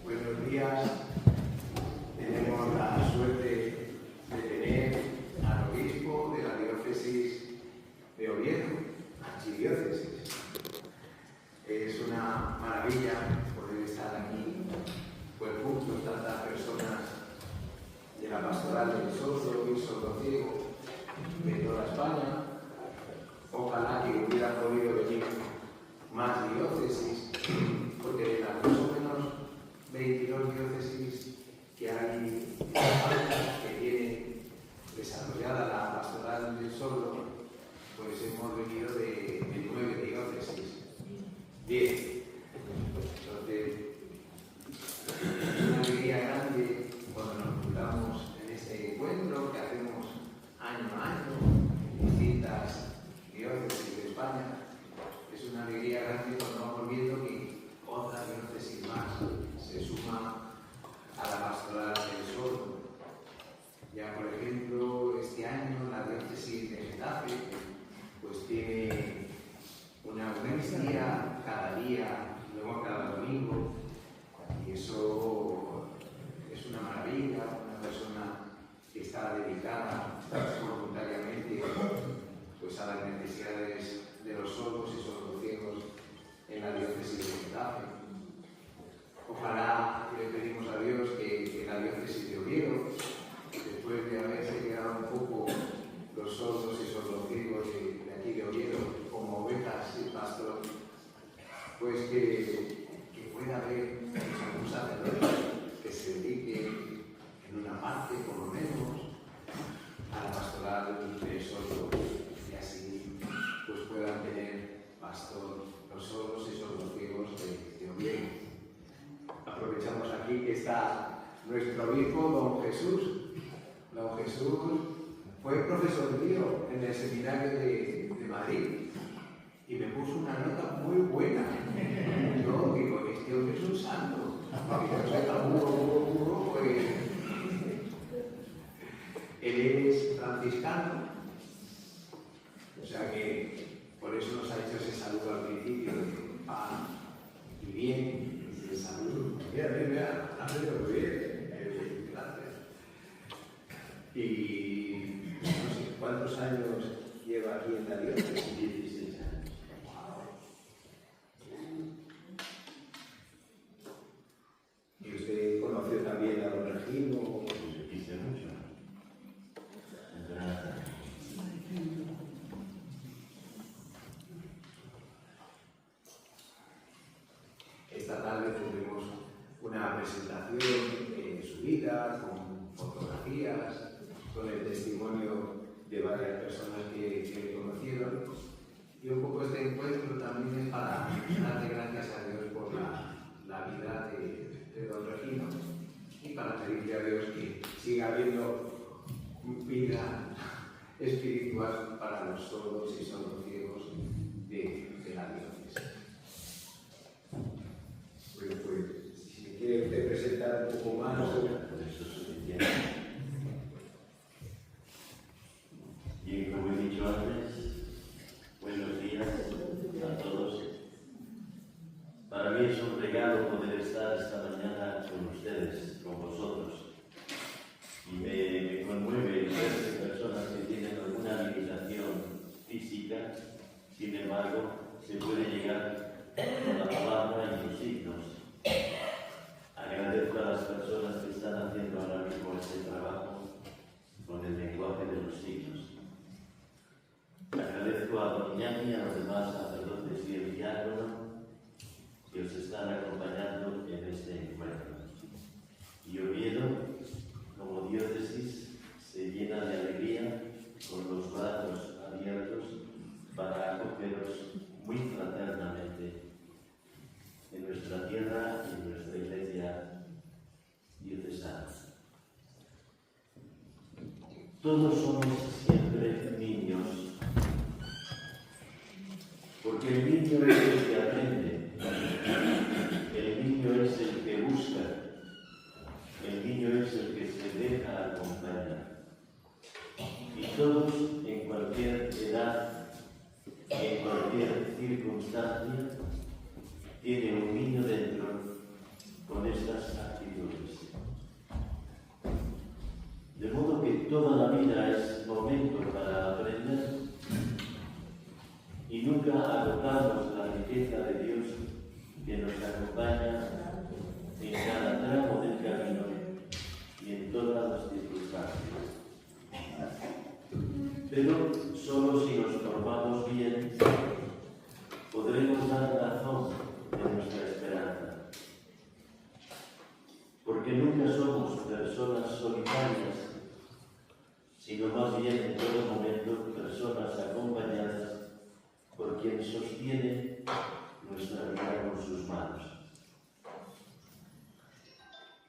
Buenos días. Tenemos la suerte de tener al obispo de la diócesis de Oviedo, archidiócesis. Es una maravilla poder estar aquí, pues juntos tantas personas de la pastoral del sordo y sordociego de toda España. Ojalá que hubieran podido venir más diócesis, porque de las más o menos 22 diócesis que hay que tienen desarrollada la pastoral del sordo, pues hemos venido de 9 diócesis. 10. Entonces, es una alegría grande cuando nos juntamos en este encuentro que hacemos año a año en distintas diócesis de España. Es una alegría grande cuando vamos viendo que otra diócesis más se suma a la pastoral del sordo. Ya, por ejemplo, este año la diócesis de Getafe pues tiene una Eucaristía cada día, luego cada domingo, y eso es una maravilla. Una persona que está dedicada voluntariamente pues a las necesidades de los sordos y sordociegos en la diócesis de Getafe. Ojalá le pedimos a Dios que la diócesis de Oviedo, después de haberse quedado un poco los sordos y sordociegos de aquí de Oviedo como ovejas y pastor, pues que pueda haber algún sacerdote que se dedique en una parte, por lo menos, a la pastoral del sordo, y así pues puedan tener pastor los sordos y sordociegos de Oviedo. Aprovechamos aquí que está nuestro obispo, don Jesús. Don Jesús fue profesor mío en el seminario de Madrid y me puso una nota muy buena. Yo digo, este hombre es un santo. Porque yo soy tan burro, pues él es franciscano. O sea que por eso nos ha hecho ese saludo al principio de paz y bien. De salud. Mira, ha salido muy bien. Gracias. Y no sé, ¿cuántos años lleva aquí en la diócesis? 16 años. Wow. ¿Y usted conoció también a don Regino? Se quise mucho. Esta tarde tendremos una presentación de su vida, con fotografías, con el testimonio de varias personas que le conocieron. Y un poco este encuentro también es para darle gracias a Dios por la vida de don Regino y para pedirle a Dios que siga habiendo vida espiritual para los sordos y sordociegos de la diócesis. Bueno, pues, si me quiere usted presentar un poco más, por eso es suficiente. Bien, como he dicho antes, buenos días a todos. Para mí es un regalo poder estar esta mañana con ustedes, con vosotros. Y me conmueve ver personas Sin embargo, se puede llegar con la palabra y los signos. Agradezco a las personas que están haciendo ahora mismo este trabajo con el lenguaje de los signos. Agradezco a don Iñaki y a los demás sacerdotes y el diácono que os están acompañando en este encuentro. Y Oviedo, como diócesis, se llena de alegría con los brazos abiertos para acogeros muy fraternamente en nuestra tierra y en nuestra iglesia diocesana. Todos somos siempre niños, porque el niño es el que aprende, el niño es el que busca, el niño es el que se deja acompañar. Y todos, en cualquier edad, en cualquier circunstancia, tiene un niño dentro con estas actitudes. De modo que toda la vida es momento para aprender y nunca agotamos la riqueza de Dios que nos acompaña en cada tramo del camino y en todas las circunstancias. Pero solo si nos formamos bien podremos dar razón de nuestra esperanza. Porque nunca somos personas solitarias, sino más bien en todo momento personas acompañadas por quien sostiene nuestra vida con sus manos.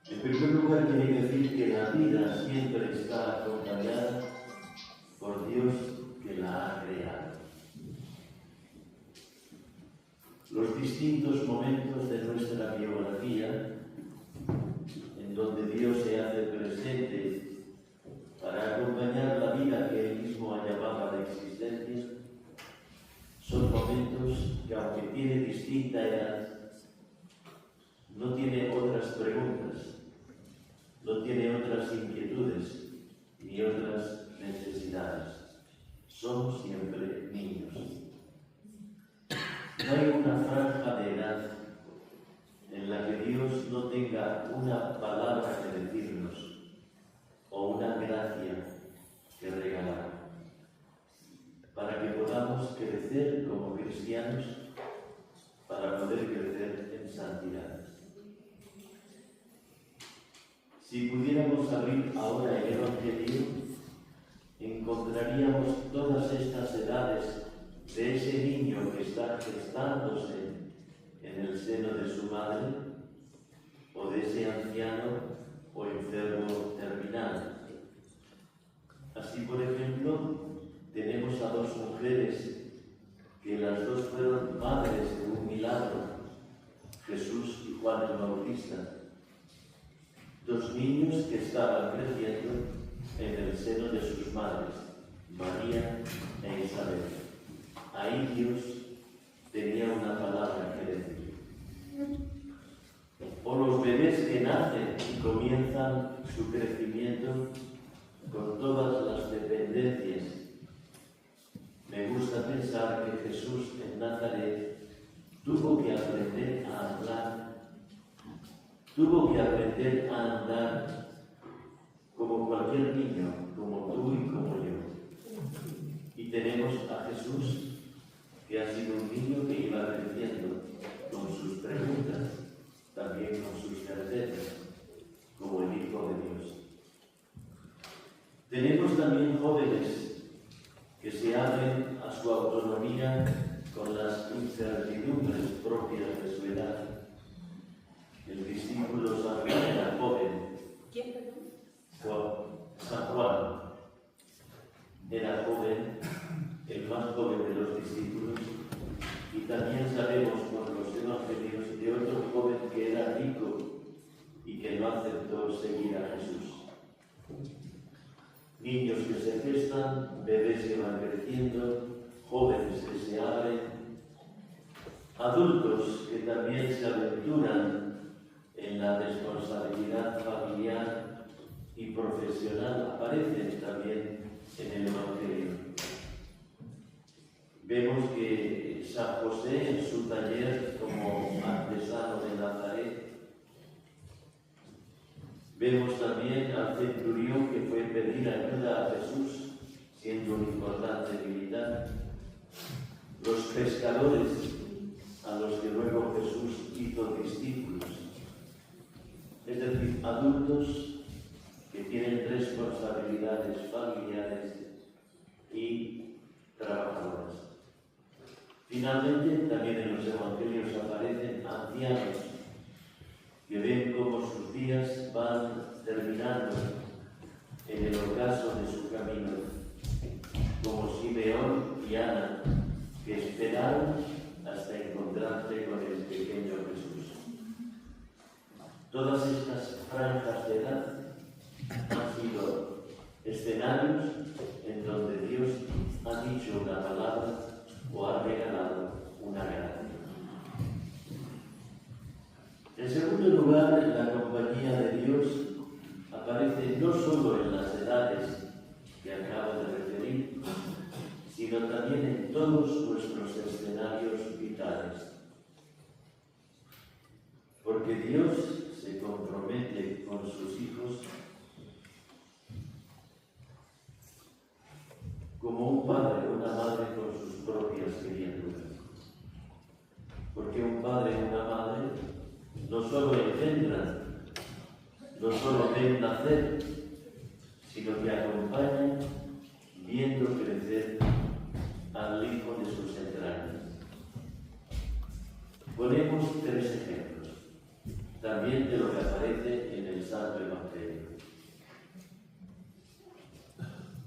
En primer lugar, quiere decir que la vida siempre está acompañada por Dios que la ha creado. Los distintos momentos de nuestra biografía, en donde Dios se hace presente para acompañar la vida que Él mismo ha llamado de existencia, son momentos que, aunque tiene distinta edad, no tiene otras preguntas, no tiene otras inquietudes ni otras necesidades. Somos siempre niños. No hay una franja de edad en la que Dios no tenga una palabra que decirnos o una gracia que regalar, para que podamos crecer como cristianos, para poder crecer en santidad. Si pudiéramos abrir ahora el Evangelio, encontraríamos todas estas edades de ese niño que está gestándose en el seno de su madre, o de ese anciano o enfermo terminal. Así, por ejemplo, tenemos a dos mujeres que las dos fueron madres de un milagro, Jesús y Juan el Bautista. Dos niños que estaban creciendo en el seno de sus madres, María e Isabel. Ahí Dios tenía una palabra que decir. O los bebés que nacen y comienzan su crecimiento con todas las dependencias. Me gusta pensar que Jesús en Nazaret tuvo que aprender a hablar, tuvo que aprender a andar como cualquier niño, como tú y como yo. Y tenemos a Jesús, que ha sido un niño que iba creciendo con sus preguntas, también con sus certezas, como el Hijo de Dios. Tenemos también jóvenes que se abren a su autonomía con las incertidumbres propias de su edad. El discípulo San Juan era joven. ¿Quién, perdón? San Juan era joven, el más joven de los discípulos, y también sabemos por los evangelios de otro joven que era rico y que no aceptó seguir a Jesús. Niños que se gestan, bebés que van creciendo, jóvenes que se abren, adultos que también se aventuran en la responsabilidad familiar y profesional, aparecen también en el Evangelio. Vemos que San José en su taller como artesano de Nazaret. Vemos también al centurión que fue pedir ayuda a Jesús, siendo un importante militar. Los pescadores a los que luego Jesús hizo discípulos. Es decir, adultos que tienen responsabilidades familiares y trabajadoras. Finalmente, también en los evangelios aparecen ancianos que ven cómo sus días van terminando en el ocaso de su camino, como Simeón y Ana, que esperaron hasta encontrarse con el pequeño Jesús. Todas estas franjas de edad han sido escenarios en donde Dios ha dicho una palabra o ha regalado una gracia. En segundo lugar, la compañía de Dios aparece no solo en las edades que acabo de referir, sino también en todos nuestros escenarios vitales. Porque Dios se compromete con sus hijos como un padre o una madre con sus propias criaturas. Porque un padre o una madre no solo engendran, no solo ven nacer, sino que acompañan viendo crecer al hijo de sus entrañas. Ponemos tres ejemplos, también de lo que aparece en el Santo Evangelio.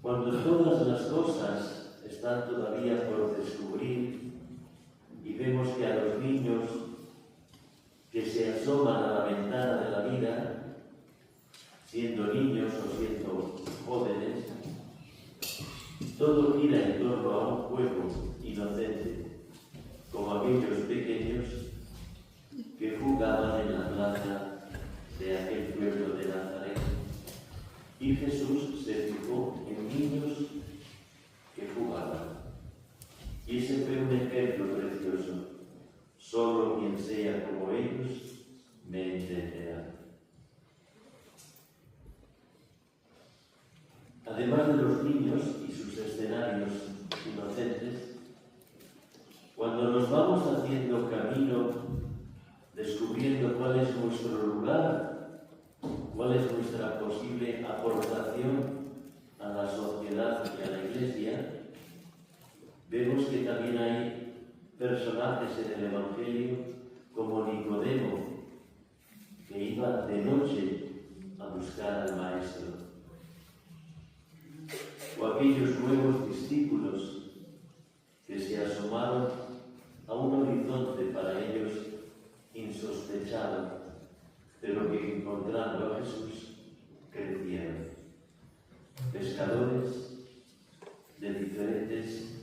Cuando todas las cosas están todavía por descubrir y vemos que a los niños que se asoman a la ventana de la vida, siendo niños o siendo jóvenes, todo gira en torno a un juego inocente, como aquellos pequeños que jugaban en la plaza de aquel pueblo de Nazaret. Y Jesús se fijó en niños que jugaban. Y ese fue un ejemplo precioso. Solo quien sea como ellos me entenderá. Además de los niños y sus escenarios inocentes, cuando nos vamos haciendo camino, descubriendo cuál es nuestro lugar, cuál es nuestra posible aportación a la sociedad y a la Iglesia, vemos que también hay personajes en el Evangelio como Nicodemo, que iba de noche a buscar al Maestro, o aquellos nuevos discípulos que se asomaron a un horizonte para ellos insospechado, pero que encontrando a Jesús crecieron. Pescadores de diferentes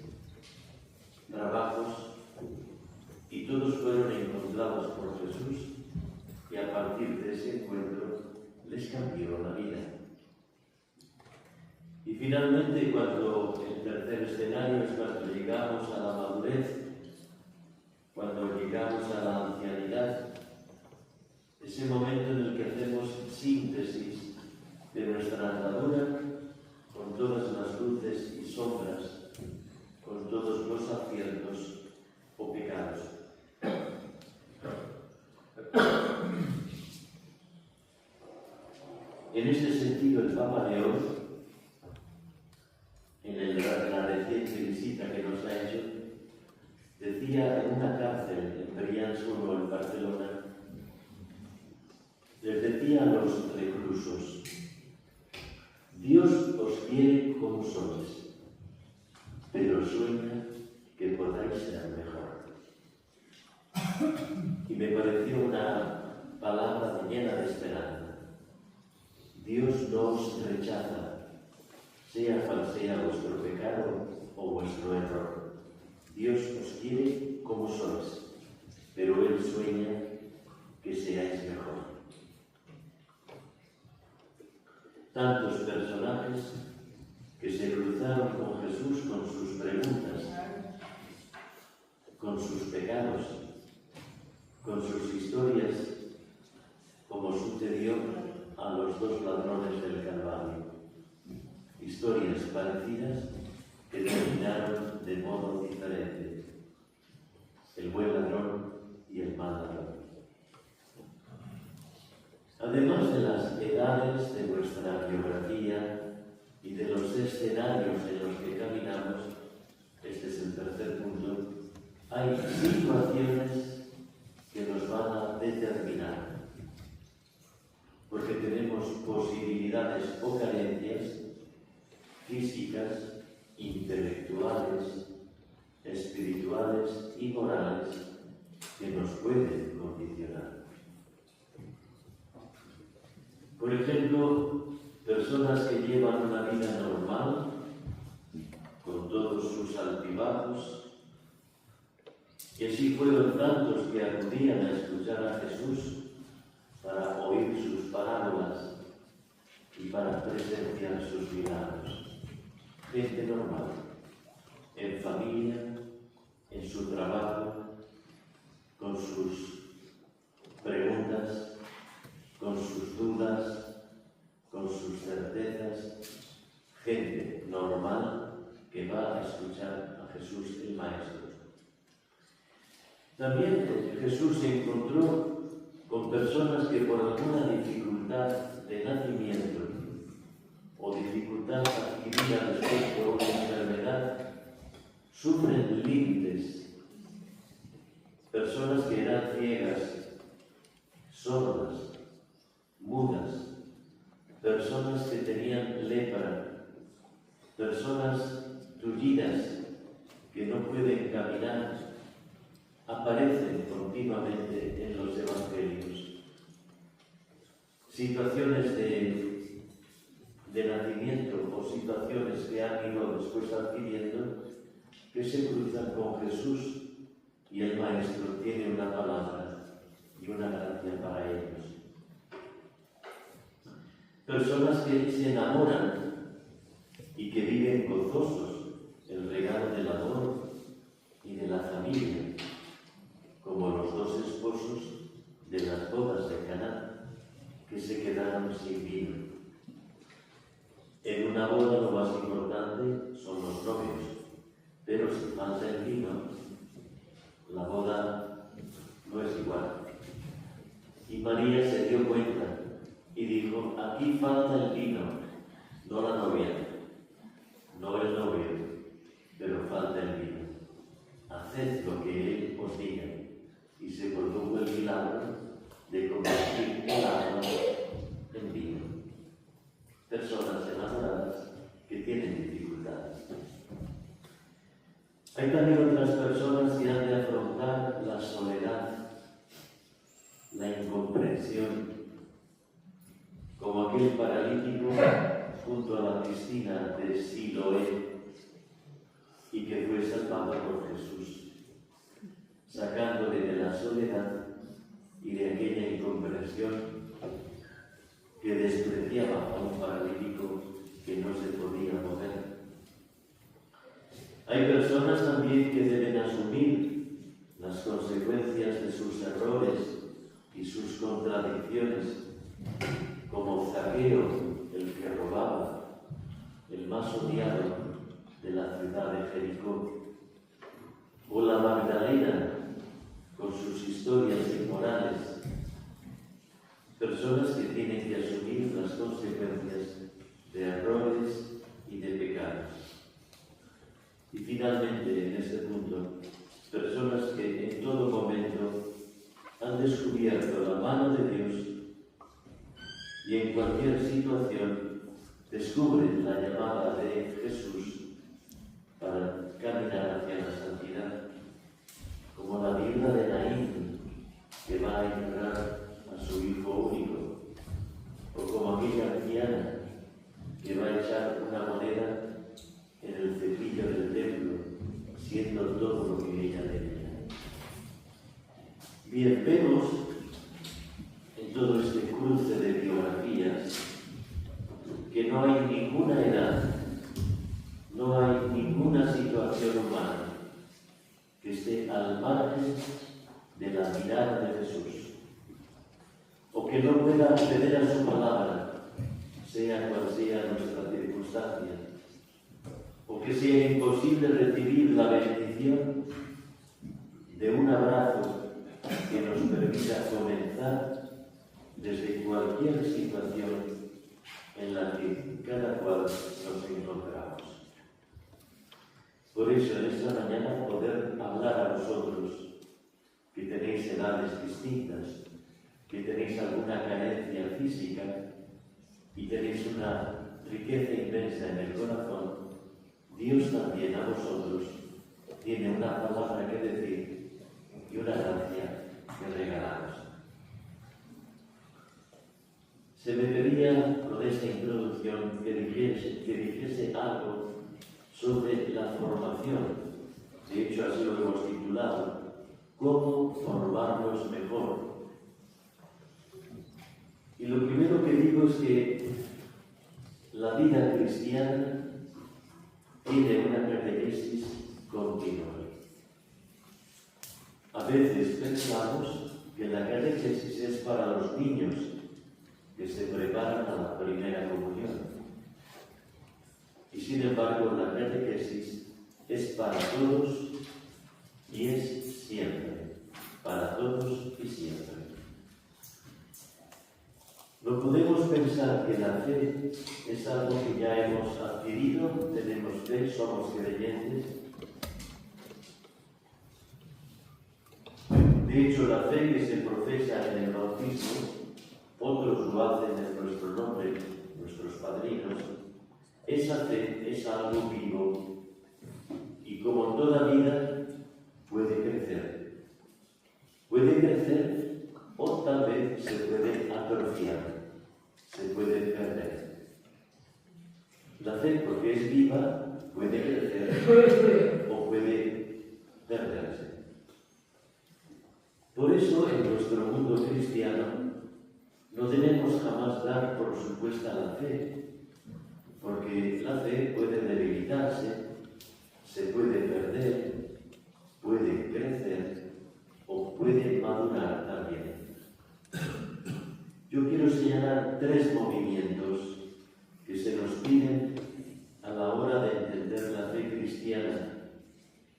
trabajos, y todos fueron encontrados por Jesús, y a partir de ese encuentro les cambió la vida. Y finalmente, cuando el tercer escenario es cuando llegamos a la madurez, cuando llegamos a la ancianidad, ese momento en el que hacemos síntesis de nuestra andadura con todas las luces y sombras, con todos los aciertos o pecados. En este sentido, el Papa León, en la reciente visita que nos ha hecho, decía en una cárcel en Brians 1, en Barcelona, les decía a los reclusos: Dios os quiere como sois, pero sueña que podáis ser mejor. Y me pareció una palabra llena de esperanza. Dios no os rechaza, sea cual sea vuestro pecado o vuestro error. Dios os quiere como sois, pero Él sueña que seáis mejor. Tantos personajes que se cruzaron con Jesús con sus preguntas sus pecados, con sus historias, como sucedió a los dos ladrones del Calvario. Historias parecidas que terminaron de modo diferente. El buen ladrón y el mal ladrón. Además de las edades de nuestra biografía y de los escenarios en los que caminamos, este es el tercer punto, hay situaciones que nos van a determinar, porque tenemos posibilidades o carencias físicas, intelectuales, espirituales y morales que nos pueden condicionar. Por ejemplo, personas que llevan una vida normal, con todos sus altibajos, y así fueron tantos que acudían a escuchar a Jesús para oír sus parábolas y para presenciar sus milagros. Gente normal, en familia, en su trabajo, con sus preguntas, con sus dudas, con sus certezas, gente normal que va a escuchar a Jesús el Maestro. También Jesús se encontró con personas que por alguna dificultad de nacimiento o dificultad adquirida después por una enfermedad sufren límites. Personas que eran ciegas, sordas, mudas, personas que tenían lepra, personas tullidas que no pueden caminar, aparecen continuamente en los evangelios. Situaciones de nacimiento o situaciones que han ido después adquiriendo que se cruzan con Jesús y el Maestro tiene una palabra y una gracia para ellos. Personas que se enamoran y que viven gozosos el regalo del amor y de la familia, como los dos esposos de las bodas de Caná, que se quedaron sin vino. En una boda lo más importante son los novios, pero si falta el vino, la boda no es igual. Y María se dio cuenta y dijo: aquí falta el vino, no la novia, no el novio, pero falta el vino. Haced lo que Él os diga. Y se produjo el milagro de convertir el agua en vino. Personas enamoradas que tienen dificultades. Hay también otras personas que han de afrontar la soledad, la incomprensión, como aquel paralítico junto a la piscina de Siloé y que fue salvado por Jesús, sacándole de la soledad y de aquella incomprensión que despreciaba a un paralítico que no se podía mover. Hay personas también que deben asumir las consecuencias de sus errores y sus contradicciones, como Zaqueo, el que robaba, el más odiado de la ciudad de Jericó, o la Magdalena, con sus historias inmorales. Personas que tienen que asumir las consecuencias de errores y de pecados. Y finalmente, en este punto, personas que en todo momento han descubierto la mano de Dios y en cualquier situación descubren la llamada de Jesús para caminar hacia la santidad, como la viuda de Naín, que va a enterrar a su hijo único, o como aquella anciana que va a echar una moneda en el cepillo del templo, siendo todo lo que ella tenía. Bien, vemos en todo este cruce de biografías que no hay ninguna edad, no hay ninguna situación humana que esté al margen que no pueda acceder a su palabra, sea cual sea nuestra circunstancia, o que sea imposible recibir la bendición de un abrazo que nos permita comenzar desde cualquier situación en la que cada cual nos encontramos. Por eso en esta mañana poder hablar a vosotros que tenéis edades distintas, que tenéis alguna carencia física y tenéis una riqueza inmensa en el corazón, Dios también a vosotros tiene una palabra que decir y una gracia que regalaros. Se me pedía con esta introducción que dijese algo sobre la formación. De hecho, así lo hemos titulado, ¿cómo formarnos mejor? Y lo primero que digo es que la vida cristiana tiene una catequesis continua. A veces pensamos que la catequesis es para los niños que se preparan a la primera comunión. Y sin embargo, la catequesis es para todos y es siempre, para todos y siempre. No podemos pensar que la fe es algo que ya hemos adquirido, tenemos fe, somos creyentes. De hecho, la fe que se profesa en el bautismo, otros lo hacen en nuestro nombre, nuestros padrinos, esa fe es algo vivo y como toda vida puede crecer. Puede crecer o tal vez se puede atrofiar, se puede perder. La fe, porque es viva, puede crecer o puede perderse. Por eso en nuestro mundo cristiano no debemos jamás dar por supuesta la fe, porque la fe puede debilitarse, se puede perder, puede crecer o puede madurar también. Yo quiero señalar 3 movimientos que se nos piden a la hora de entender la fe cristiana.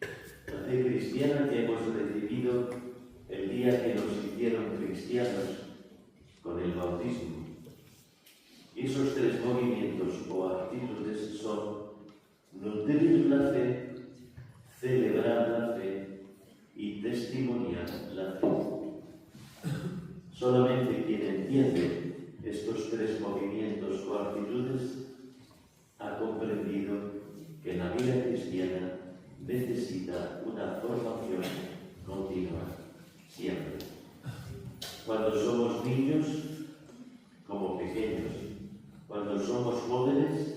La fe cristiana que hemos recibido el día que nos hicieron cristianos con el bautismo. Y esos 3 movimientos o actitudes son nutrir la fe, celebrar la fe y testimoniar la fe. Solamente quien entiende estos 3 movimientos o actitudes ha comprendido que la vida cristiana necesita una formación continua, siempre. Cuando somos niños, como pequeños, cuando somos jóvenes,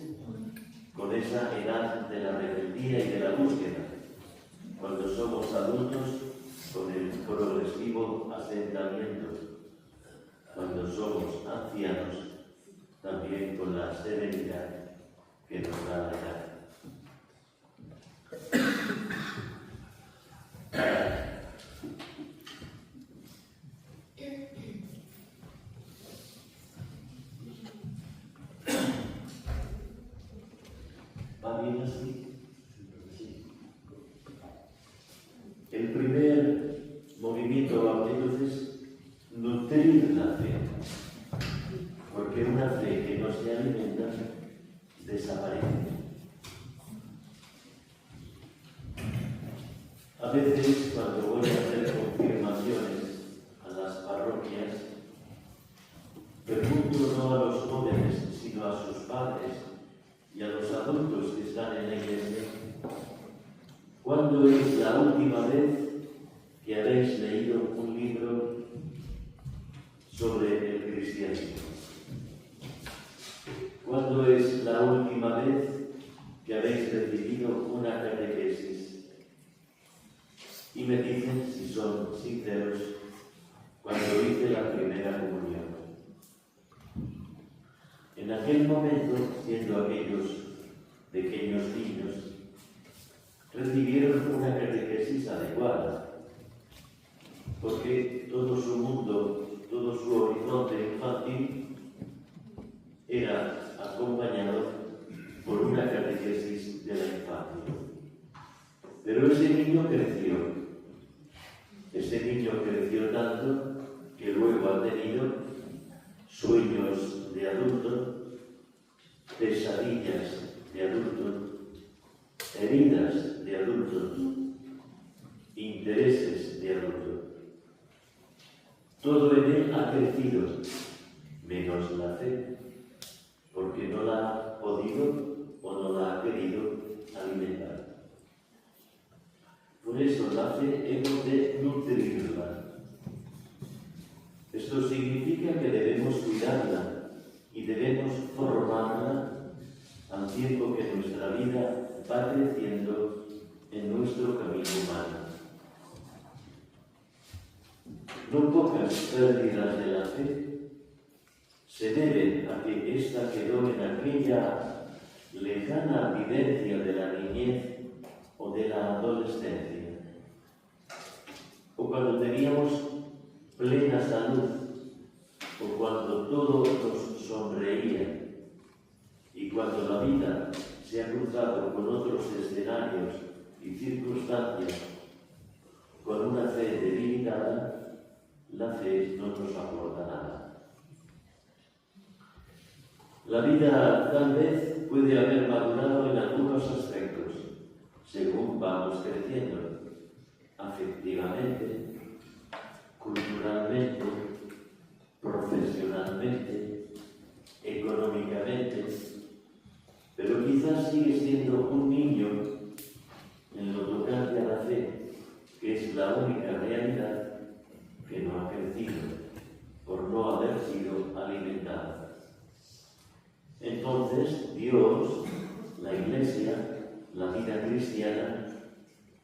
con esa edad de la rebeldía y de la búsqueda, cuando somos adultos, con el progresivo asentamiento, cuando somos ancianos, también con la serenidad que nos da la edad. ¿Va bien así? Sí. El primer movimiento o actitud es nutrir la fe, porque una fe que no se alimenta desaparece. A veces, cuando voy a hacer confirmaciones a las parroquias, pregunto no a los jóvenes, sino a sus padres y a los adultos que están en la iglesia, ¿cuándo es la última vez que habéis leído un libro sobre el cristianismo? ¿Cuándo es la última vez que habéis recibido una catequesis? Y me dicen, si son sinceros, cuando hice la primera comunión. En aquel momento, siendo aquellos pequeños niños, recibieron una catequesis adecuada, porque todo su mundo, todo todo su horizonte infantil era acompañado por una catequesis de la infancia. Pero ese niño creció tanto que luego ha tenido sueños de adulto, pesadillas de adulto, heridas de adulto, intereses de adulto. Todo en él ha crecido, menos la fe, porque no la ha podido o no la ha querido alimentar. Por eso la fe hemos de nutrirla. Esto significa que debemos cuidarla y debemos formarla al tiempo que nuestra vida va creciendo en nuestro camino humano. No pocas pérdidas de la fe se deben a que ésta quedó en aquella lejana vivencia de la niñez o de la adolescencia, o cuando teníamos plena salud, o cuando todo nos sonreía, y cuando la vida se ha cruzado con otros escenarios y circunstancias, con una fe debilitada, la fe no nos aporta nada. La vida tal vez puede haber madurado en algunos aspectos, según vamos creciendo, afectivamente, culturalmente, profesionalmente, económicamente, pero quizás sigue siendo un niño en lo tocante a la fe, que es la única realidad que no ha crecido por no haber sido alimentada. Entonces, Dios, la Iglesia, la vida cristiana,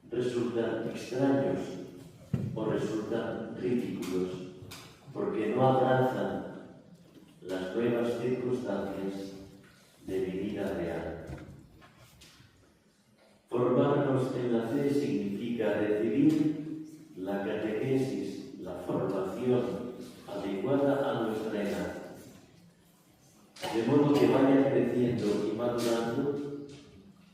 resultan extraños o resultan ridículos, porque no abrazan las nuevas circunstancias de mi vida real. Formarnos en la fe significa recibir la catequesis, la formación adecuada a nuestra edad, de modo que vaya creciendo y madurando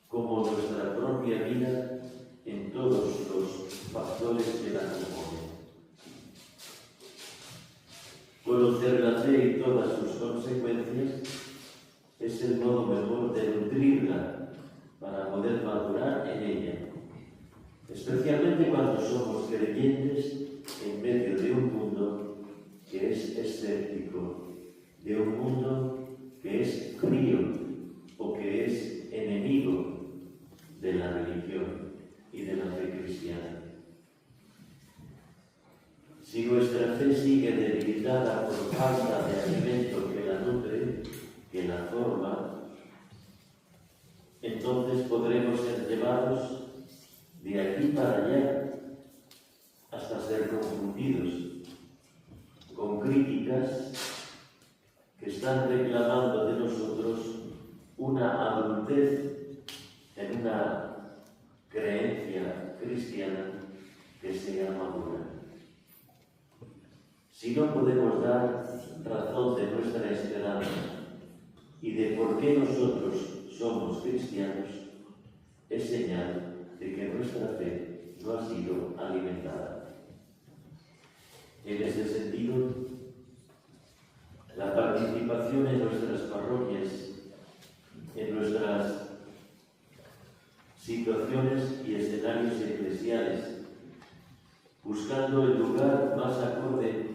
como nuestra propia vida en todos los factores que la componen. Conocer la fe y todas sus consecuencias es el modo mejor de nutrirla para poder madurar en ella, especialmente cuando somos creyentes en medio de un mundo que es escéptico, de un mundo que es frío o que es enemigo de la religión y de la fe cristiana. Si nuestra fe sigue debilitada por falta de alimento que la nutre, que la forma, entonces podremos ser llevados de aquí para allá hasta ser confundidos con críticas que están reclamando de nosotros una adultez en una creencia cristiana que sea madura. Si no podemos dar razón de nuestra esperanza y de por qué nosotros somos cristianos, es señal de que nuestra fe no ha sido alimentada. En ese sentido, la participación en nuestras parroquias, en nuestras situaciones y escenarios eclesiales, buscando el lugar más acorde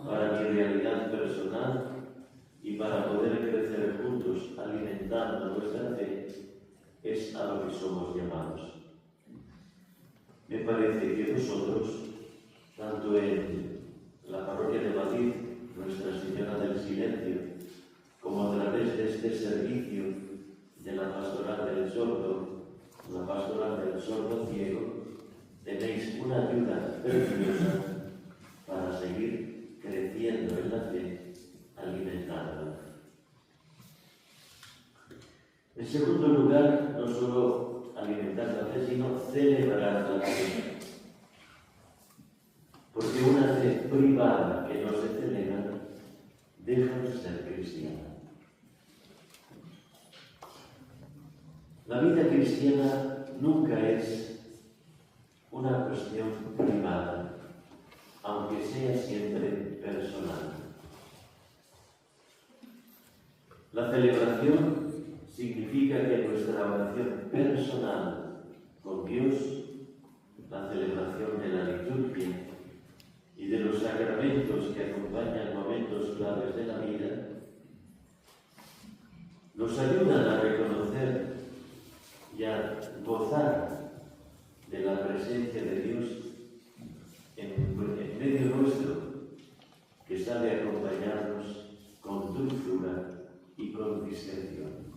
para mi realidad personal y para poder crecer juntos alimentando nuestra fe, es a lo que somos llamados. Me parece que nosotros, tanto en la parroquia de Madrid, Nuestra Señora del Silencio, como a través de este servicio de la pastoral del sordo, la pastoral del sordo ciego, tenéis una ayuda preciosa para seguir creciendo en la fe, alimentándola. En segundo lugar, no solo alimentar la fe, sino celebrar la fe. Porque una fe privada que no se celebra deja de ser cristiana. La vida cristiana nunca es una cuestión privada, aunque sea siempre personal. La celebración significa que nuestra oración personal con Dios, la celebración de la liturgia y de los sacramentos que acompañan momentos claves de la vida, nos ayudan a reconocer y a gozar de la presencia de Dios en medio nuestro, que sabe acompañarnos con dulzura y con discreción.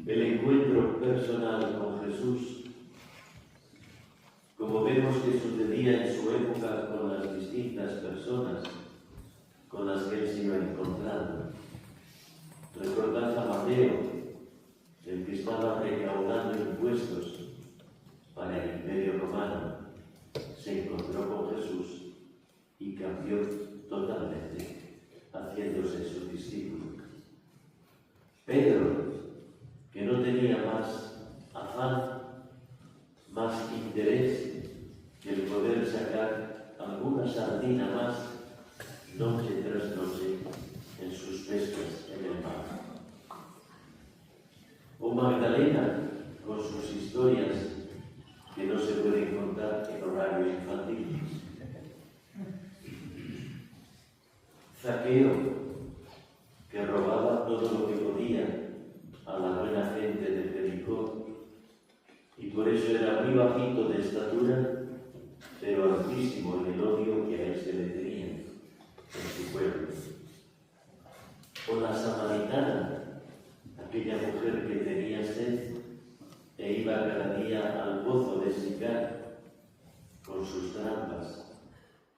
El encuentro personal con Jesús, como vemos que sucedía en su época con las distintas personas con las que él se iba encontrando. Recordad a Mateo, el que estaba recaudando impuestos para el Imperio Romano, se encontró con Jesús y cambió totalmente, haciéndose su discípulo. Pedro, que no tenía más afán, más interés que el poder sacar alguna sardina más noche tras noche en sus pescas en el mar. O Magdalena, con sus historias que no se pueden contar en horario infantil. Zaqueo, que robaba todo lo que podía a la buena gente de Jericó, y por eso era muy bajito de estatura, pero altísimo en el odio que a él se le tenía en su pueblo. O la samaritana, aquella mujer que tenía sed e iba cada día al pozo de Sicar con sus trampas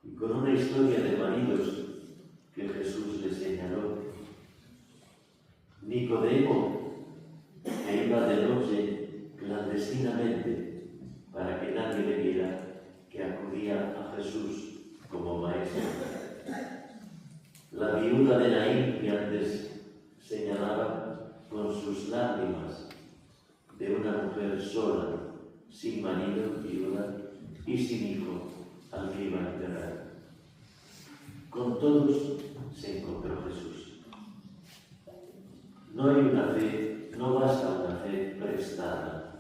y con una historia de maridos que Jesús le señaló. Nicodemo, que iba de noche clandestinamente para que nadie le viera que acudía a Jesús como maestro. La viuda de Naín, que antes señalaba con sus lágrimas de una mujer sola, sin marido, viuda y sin hijo, al que iba a enterrar. Con todos se encontró Jesús. No hay una fe, no basta una fe prestada.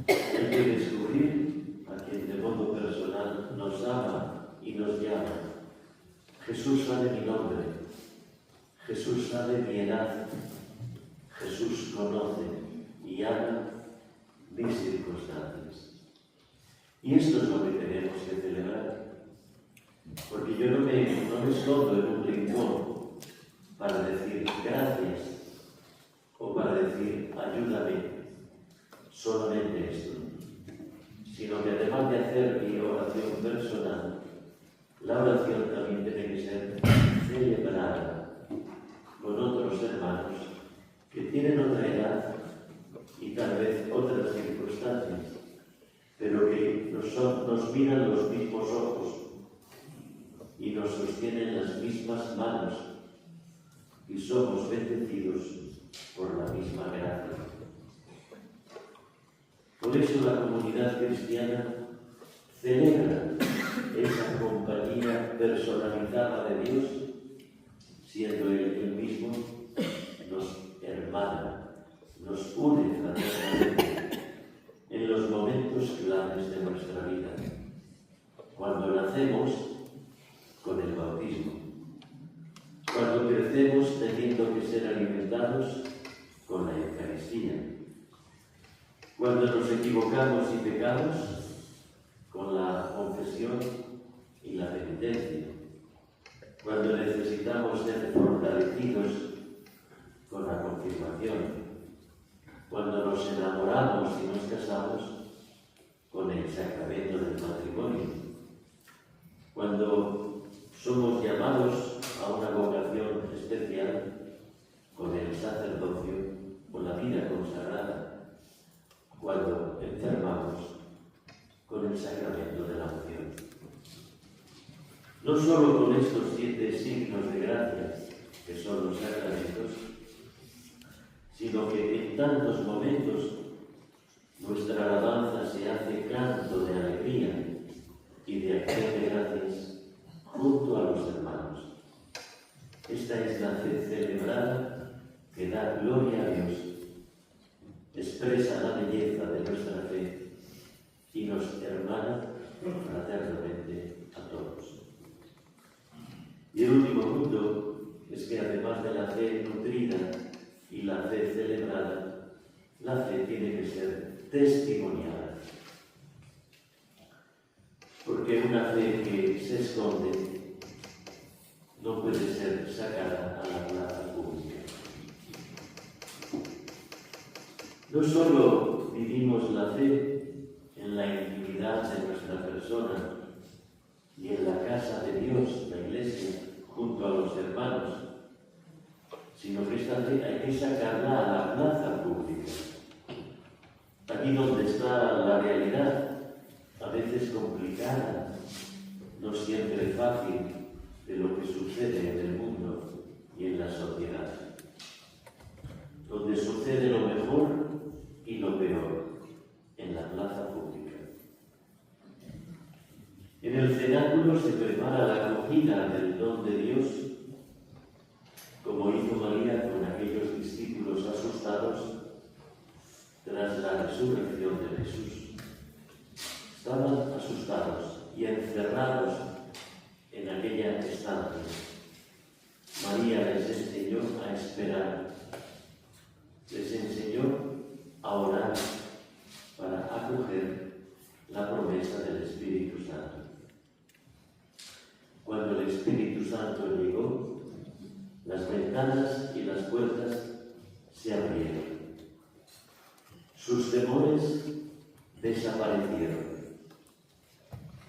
Hay que descubrir a quien de modo personal nos ama y nos llama. Jesús sabe mi nombre, Jesús sabe mi edad, Jesús conoce y ama mis circunstancias. Y esto es lo que tenemos que celebrar, porque yo no me escondo en un rincón para decir gracias o para decir ayúdame, solamente esto, sino que además de hacer mi oración personal, la oración también tiene que ser celebrada con otros hermanos que tienen otra edad y tal vez otras circunstancias, pero que nos miran los mismos ojos y nos sostienen las mismas manos y somos bendecidos por la misma gracia. Por eso la comunidad cristiana celebra esa compañía personalizada de Dios, siendo Él mismo, nos hermana, nos une fraternalmente en los momentos claves de nuestra vida. Cuando nacemos, con el bautismo. Cuando crecemos teniendo que ser alimentados, con la Eucaristía. Cuando nos equivocamos y pecamos, con la confesión y la penitencia. Cuando necesitamos ser fortalecidos, con la confirmación. Cuando nos enamoramos y nos casamos, con el sacramento del matrimonio. Cuando somos llamados a una vocación especial, con el sacerdocio, con la vida consagrada. Cuando enfermamos, con el sacramento de la unción. No solo con estos 7 tantos momentos nuestra alabanza se hace canto de alegría y de acción de gracias junto a los hermanos. Esta es la fe celebrada que da gloria a Dios, expresa la belleza de nuestra fe y nos hermana fraternamente a todos. Y el último punto es que además de la fe nutrida y la fe celebrada, la fe tiene que ser testimoniada. Porque una fe que se esconde no puede ser sacada a la plaza pública. No solo vivimos la fe en la intimidad de nuestra persona y en la casa de Dios, la Iglesia, junto a los hermanos, sino que esta fe hay que sacarla a la plaza pública. Aquí donde está la realidad, a veces complicada, no siempre fácil, de lo que sucede en el mundo y en la sociedad, donde sucede lo mejor y lo peor, en la plaza pública. En el cenáculo se prepara la acogida del don de Dios, como hizo María con aquellos discípulos asustados tras la resurrección de Jesús. Estaban asustados y encerrados en aquella estancia. María les enseñó a esperar, les enseñó a orar para acoger la promesa del Espíritu Santo. Cuando el Espíritu Santo llegó, las ventanas y las puertas se abrieron. Sus temores desaparecieron.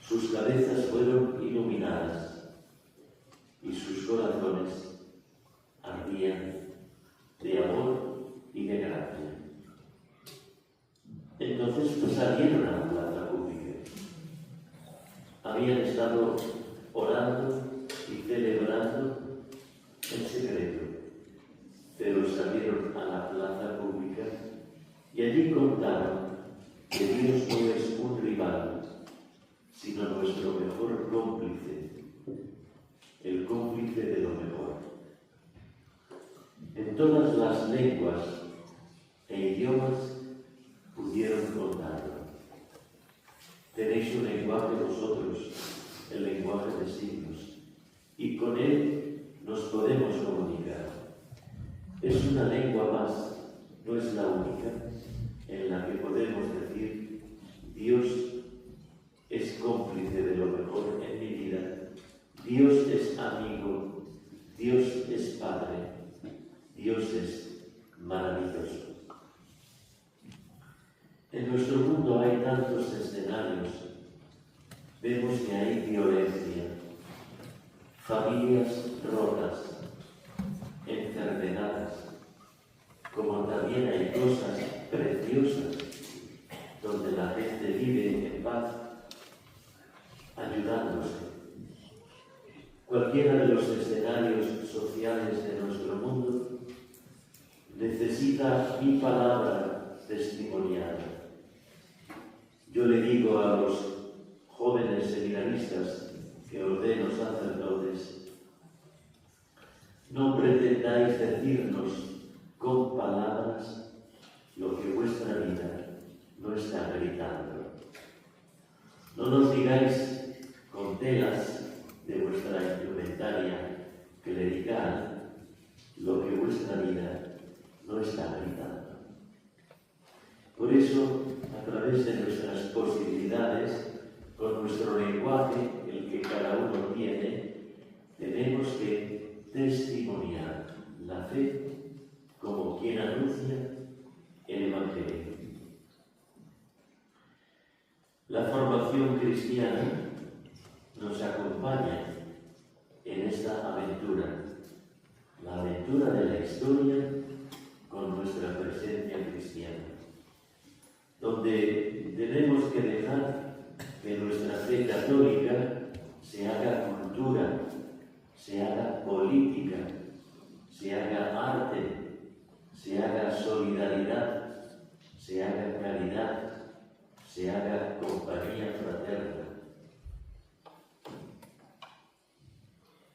Sus cabezas fueron iluminadas y sus corazones ardían de amor y de gracia. Entonces salieron a la plaza pública. Habían estado orando y celebrando en secreto, pero salieron a la plaza pública y allí contaron que Dios no es un rival, sino nuestro mejor cómplice, el cómplice de lo mejor. En todas las lenguas e idiomas pudieron contarlo. Tenéis un lenguaje vosotros, el lenguaje de signos, y con él nos podemos comunicar. Es una lengua más, no es la única, en la que podemos decir: Dios es cómplice de lo mejor en mi vida, Dios es amigo, Dios es Padre, Dios es maravilloso. En nuestro mundo hay tantos escenarios. Vemos que hay violencia, familias rotas, enfermedades, como también hay cosas preciosas donde la gente vive en paz, ayudándose. Cualquiera de los escenarios sociales de nuestro mundo necesita mi palabra testimonial. Yo le digo a los jóvenes seminaristas que ordeno sacerdotes: no pretendáis decirnos con palabras lo que vuestra vida no está gritando. No nos digáis con telas de vuestra indumentaria clerical lo que vuestra vida no está gritando. Por eso, a través de nuestras posibilidades, con nuestro lenguaje, el que cada uno tiene, tenemos que testimoniar la fe como quien anuncia el Evangelio. La formación cristiana nos acompaña en esta aventura, la aventura de la historia con nuestra presencia cristiana, donde tenemos que dejar que nuestra fe católica se haga cultura, se haga política, se haga arte, se haga solidaridad, se haga caridad, se haga compañía fraterna.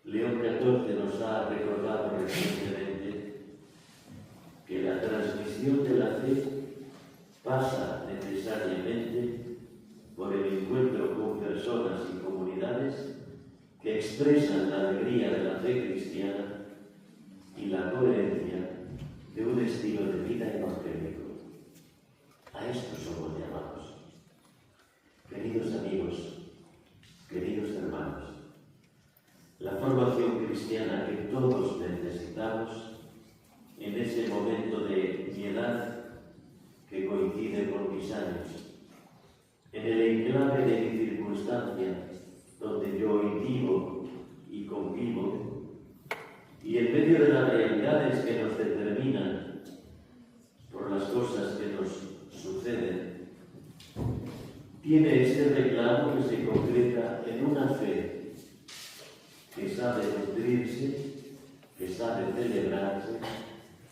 León XIV nos ha recordado recientemente que la transmisión de la fe pasa necesariamente por el encuentro con personas y comunidades que expresan la alegría de la fe cristiana y la coherencia de un estilo de vida evangélico. A esto somos llamados. Queridos amigos, queridos hermanos, la formación cristiana que todos necesitamos en ese momento de mi edad que coincide con mis años, en el enclave de mi circunstancia donde yo hoy vivo y convivo, y en medio de las realidades que nos determinan por las cosas que nos suceden, tiene este reclamo que se concreta en una fe que sabe nutrirse, que sabe celebrarse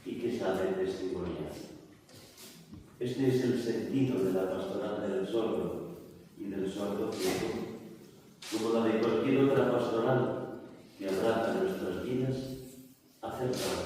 y que sabe testimoniar. Este es el sentido de la pastoral del sordo y del sordo ciego, como la de cualquier otra pastoral que abraza nuestras vidas, acerca